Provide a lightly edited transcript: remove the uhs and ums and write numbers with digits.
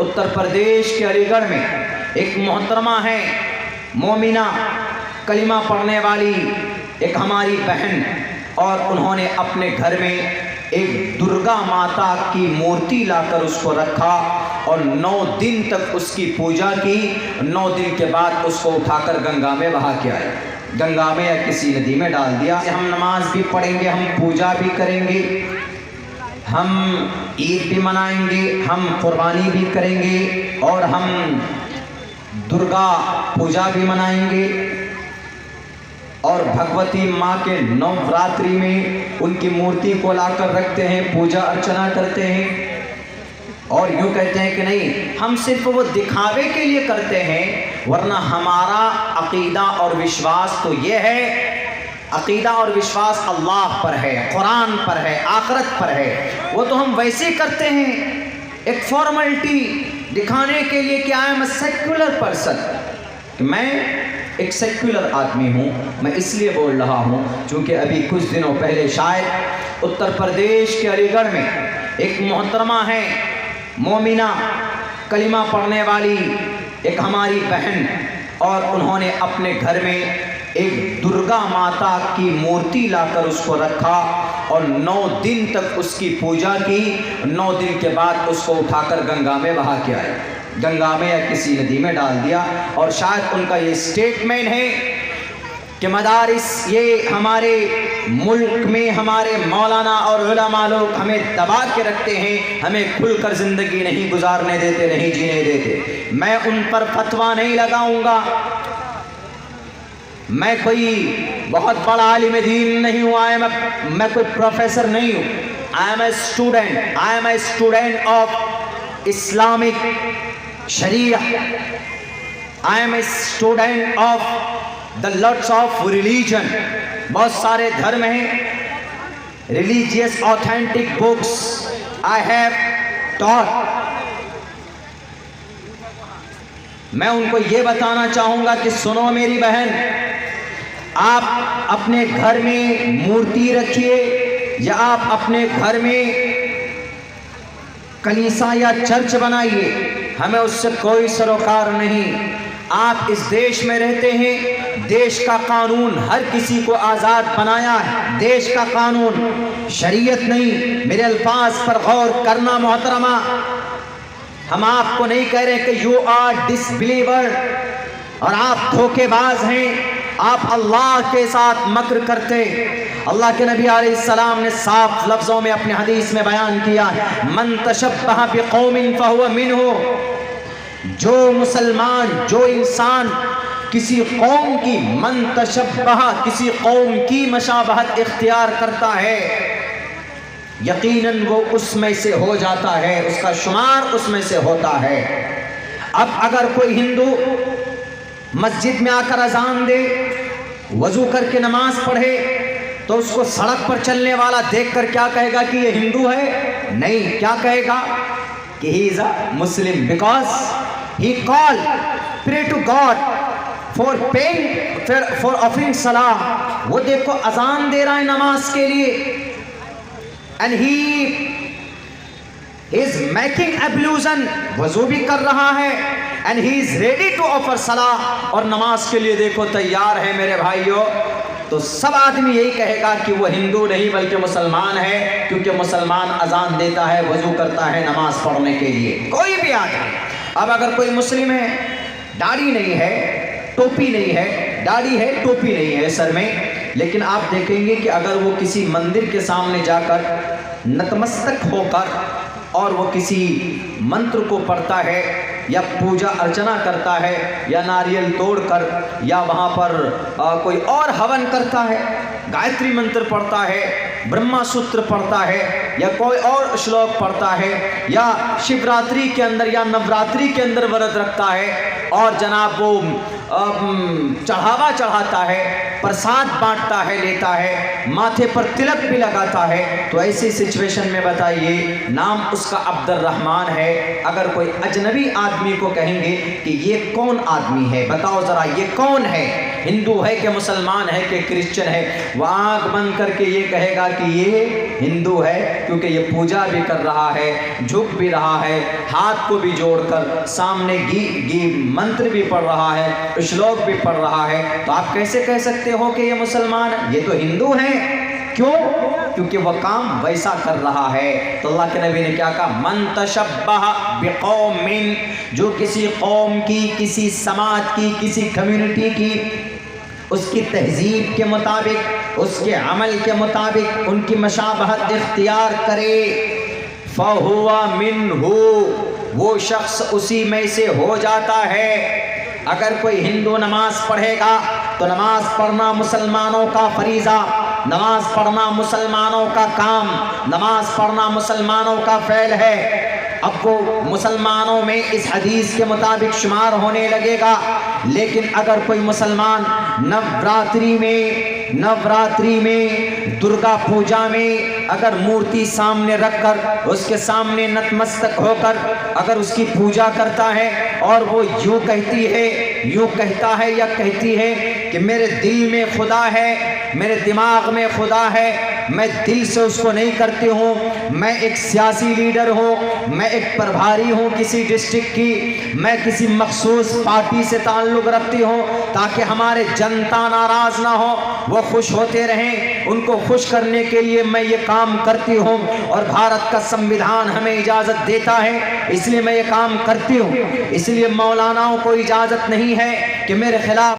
उत्तर प्रदेश के अलीगढ़ में एक मोहतरमा है, मोमिना, कलिमा पढ़ने वाली एक हमारी बहन, और उन्होंने अपने घर में एक दुर्गा माता की मूर्ति लाकर उसको रखा और 9 दिन तक उसकी पूजा की। 9 दिन के बाद उसको उठाकर गंगा में बहा के आए, गंगा में या किसी नदी में डाल दिया। हम नमाज भी पढ़ेंगे, हम पूजा भी करेंगे, हम ईद भी मनाएंगे, हम कुर्बानी भी करेंगे और हम दुर्गा पूजा भी मनाएंगे और भगवती माँ के नवरात्रि में उनकी मूर्ति को लाकर रखते हैं, पूजा अर्चना करते हैं। और यूँ कहते हैं कि नहीं, हम सिर्फ वो दिखावे के लिए करते हैं, वरना हमारा अकीदा और विश्वास तो ये है, अकीदा और विश्वास अल्लाह पर है, कुरान पर है, आखिरत पर है। वो तो हम वैसे करते हैं एक फॉर्मेलिटी दिखाने के लिए कि I am a secular person, मैं एक सेक्युलर आदमी हूँ। मैं इसलिए बोल रहा हूँ क्योंकि अभी कुछ दिनों पहले शायद उत्तर प्रदेश के अलीगढ़ में एक मोहतरमा है, मोमिना, कलिमा पढ़ने वाली एक हमारी बहन, और उन्होंने अपने घर में एक दुर्गा माता की मूर्ति लाकर उसको रखा और 9 दिन तक उसकी पूजा की। 9 दिन के बाद उसको उठाकर गंगा में बहा के आए, गंगा में या किसी नदी में डाल दिया। और शायद उनका ये स्टेटमेंट है कि मदारिस, ये हमारे मुल्क में हमारे मौलाना और उलमा लोग हमें दबा के रखते हैं, हमें खुलकर ज़िंदगी नहीं गुजारने देते, नहीं जीने देते। मैं उन पर फतवा नहीं लगाऊंगा, मैं कोई बहुत बड़ा आलिम दीन नहीं हूँ, मैं कोई प्रोफेसर नहीं हूँ। I am a student of Islamic sharia, I am a student of the lots of religion. बहुत सारे धर्म हैं, religious authentic books I have taught. मैं उनको ये बताना चाहूँगा कि सुनो मेरी बहन, आप अपने घर में मूर्ति रखिए या आप अपने घर में कलीसा या चर्च बनाइए, हमें उससे कोई सरोकार नहीं। आप इस देश में रहते हैं, देश का कानून हर किसी को आज़ाद बनाया है, देश का कानून, शरीयत नहीं। मेरे अल्फाज पर गौर करना मोहतरमा, हम आपको नहीं कह रहे कि यू आर डिसबिलीवर और आप धोखेबाज हैं, आप अल्लाह के साथ मक्र करते। अल्लाह के नबी अलैहिस्सलाम ने साफ लफ्ज़ों में अपने हदीस में बयान किया, मन तशब्बह बिक़ौमिन फहुव मिन्हु। जो मुसलमान, जो इंसान किसी कौम की, मन तशब्बह, किसी कौम की मशाबहत इख्तियार करता है, यकीनन वो उसमें से हो जाता है, उसका शुमार उसमें से होता है। अब अगर कोई हिंदू मस्जिद में आकर अजान दे, वजू करके नमाज पढ़े, तो उसको सड़क पर चलने वाला देखकर क्या कहेगा कि ये हिंदू है? नहीं, क्या कहेगा कि he is a Muslim because he call pray to God for paying for offering सलाह। वो देखो अजान दे रहा है नमाज के लिए, and he is making ablution, वजू भी कर रहा है, and he is ready to offer सलाह, और नमाज के लिए देखो तैयार है मेरे भाइयों। तो सब आदमी यही कहेगा कि वो हिंदू नहीं बल्कि मुसलमान है, क्योंकि मुसलमान अजान देता है, वजू करता है नमाज पढ़ने के लिए। कोई भी आदमी, अब अगर कोई मुस्लिम है, दाढ़ी नहीं है, टोपी नहीं है, दाढ़ी है, टोपी नहीं है सर में, लेकिन आप देखेंगे कि अगर वो किसी मंदिर के सामने जाकर नतमस्तक होकर और वो किसी मंत्र को पढ़ता है या पूजा अर्चना करता है या नारियल तोड़कर या वहाँ पर कोई और हवन करता है, गायत्री मंत्र पढ़ता है, ब्रह्मा सूत्र पढ़ता है या कोई और श्लोक पढ़ता है, या शिवरात्रि के अंदर या नवरात्रि के अंदर व्रत रखता है और जनाब वो चढ़ावा चढ़ाता है, प्रसाद बांटता है, लेता है, माथे पर तिलक भी लगाता है, तो ऐसी सिचुएशन में बताइए नाम उसका अब्दुर्रहमान है। अगर कोई अजनबी आदमी को कहेंगे कि ये कौन आदमी है, बताओ ज़रा ये कौन है, हिंदू है कि मुसलमान है कि क्रिश्चियन है, वह आँख बंद करके ये कहेगा कि ये हिंदू है, क्योंकि ये पूजा भी कर रहा है, झुक भी रहा है, हाथ को भी जोड़कर सामने मंत्र भी पढ़ रहा है, श्लोक भी पढ़ रहा है। तो आप कैसे कह सकते हो कि ये मुसलमान है? ये तो हिंदू है। क्यों? क्योंकि वह काम वैसा कर रहा है। तो अल्लाह के नबी ने क्या कहा? मन तशब्बह बिकौमिन, जो किसी कौम की, किसी समाज की, किसी कम्युनिटी की उसकी तहजीब के मुताबिक, उसके अमल के मुताबिक उनकी मशाबहत इख्तियार करे, फहुवा मिन्हु, वो शख्स उसी में से हो जाता है। अगर कोई हिंदू नमाज पढ़ेगा तो नमाज पढ़ना मुसलमानों का फरीज़ा, नमाज पढ़ना मुसलमानों का काम, नमाज पढ़ना मुसलमानों का फ़ैल है। अब वो मुसलमानों में इस हदीस के मुताबिक शुमार होने लगेगा। लेकिन अगर कोई मुसलमान नवरात्रि में दुर्गा पूजा में अगर मूर्ति सामने रखकर उसके सामने नतमस्तक होकर अगर उसकी पूजा करता है और वो यूँ कहता है या कहती है कि मेरे दिल में खुदा है, मेरे दिमाग में खुदा है, मैं दिल से उसको नहीं करती हूँ, मैं एक सियासी लीडर हूँ, मैं एक प्रभारी हूँ किसी डिस्ट्रिक्ट की, मैं किसी मखसूस पार्टी से ताल्लुक़ रखती हूँ ताकि हमारे जनता नाराज़ ना हो, वो खुश होते रहें, उनको खुश करने के लिए मैं ये काम करती हूँ और भारत का संविधान हमें इजाज़त देता है, इसलिए मैं ये काम करती हूँ। इसलिए मौलानाओं को इजाज़त नहीं है कि मेरे खिलाफ